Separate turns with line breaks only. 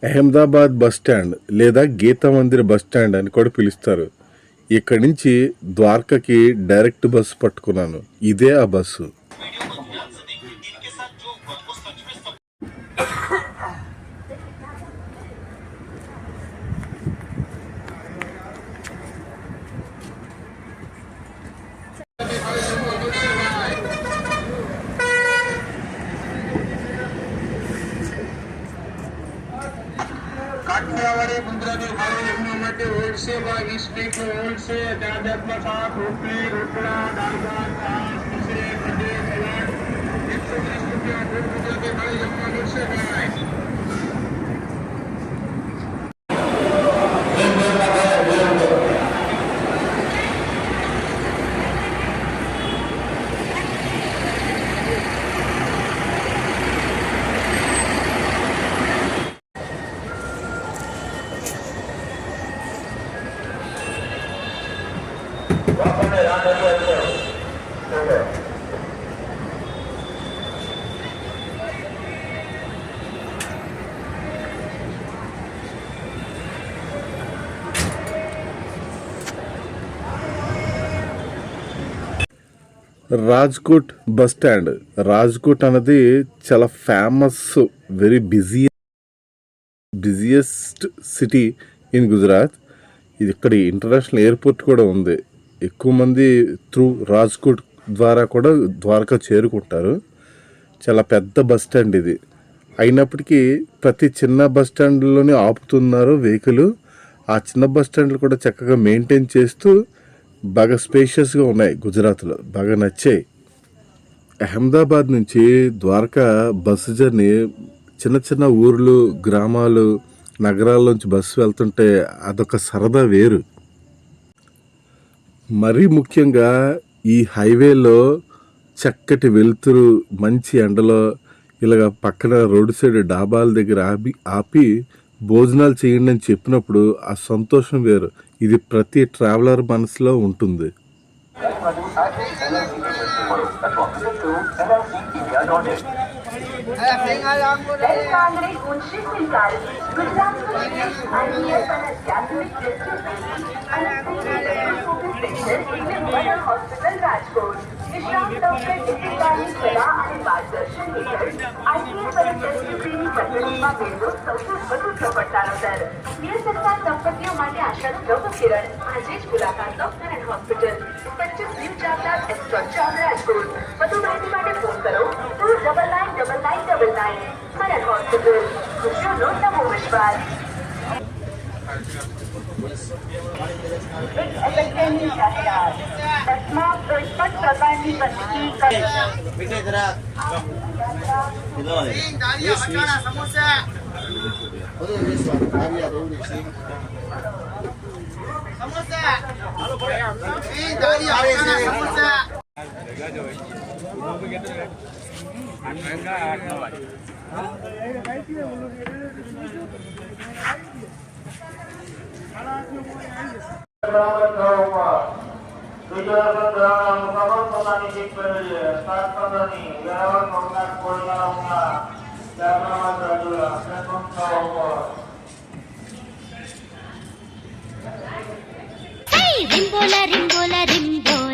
Ahmedabad bus stand లేదా Gita Mandir bus stand అని కూడా పిలుస్తారు. ఇక్కడి నుంచి ద్వారకాకి డైరెక్ట్ బస్సు పట్టుకున్నాను. ఇదే ఆ బస్సు.
काठियावाड़ी मुंद्रा हाल ओल्ड से स्पीक ओल्ड से रोटी रोटड़ा दाल भात दूसरे बड़े सलाद 120 रुपया मुंद्रा के बड़े जमा ओल्ड से
రాజ్కోట్ బస్ స్టాండ్. రాజ్కోట్ అన్నది చాలా famous, very busiest city in Gujarat. ఇది ఇక్కడ ఇంటర్నేషనల్ ఎయిర్పోర్ట్ కూడా ఉంది. ఎక్కువ మంది త్రూ రాజ్కోట్ ద్వారా కూడా ద్వారకా చేరుకుంటారు. చాలా పెద్ద బస్ స్టాండ్ ఇది. అయినప్పటికీ ప్రతి చిన్న బస్ స్టాండ్లోనే ఆపుతున్నారు వెహికల్. ఆ చిన్న బస్ స్టాండ్లు కూడా చక్కగా మెయింటైన్ చేస్తూ బాగా స్పేషియస్గా ఉన్నాయి. గుజరాత్లో బాగా నచ్చాయి. అహ్మదాబాద్ నుంచి ద్వారకా బస్సు జర్నీ చిన్న చిన్న ఊర్లు, గ్రామాలు, నగరాల్లోంచి బస్సు వెళ్తుంటే అదొక సరదా వేరు. మరీ ముఖ్యంగా ఈ హైవేలో చక్కటి వెలుతురు, మంచి ఎండలో ఇలాగ పక్కన రోడ్డు సైడ్ డాబాల దగ్గర ఆపి భోజనాలు చేయండి అని చెప్పినప్పుడు ఆ సంతోషం వేరు. ఇది ప్రతి ట్రావెలర్ మనసులో ఉంటుంది.
संपत्तियों માટે આશાનું નવું કિરણ આજે જ મુલાકાત લો Karan hospital 25 new Chawla Astron Chawla Rajkot. વધુ માહિતી માટે ફોન કરો 299999 કરણ હોસ્પિટલ. ખુશીઓનો નવો વિશ્વાસ. એક અગત્યની જાહેરાત. તસ્માત કોઈ પણ પ્રકારની ગંદકી
મીઠે જરા સમોસા બધું વિશ્વાસ આવ્યા દોડી છે સમોસા હાલો ભાઈ એ દારી આપણા સમોસા
రింబోలా రింబోలా రింబోలా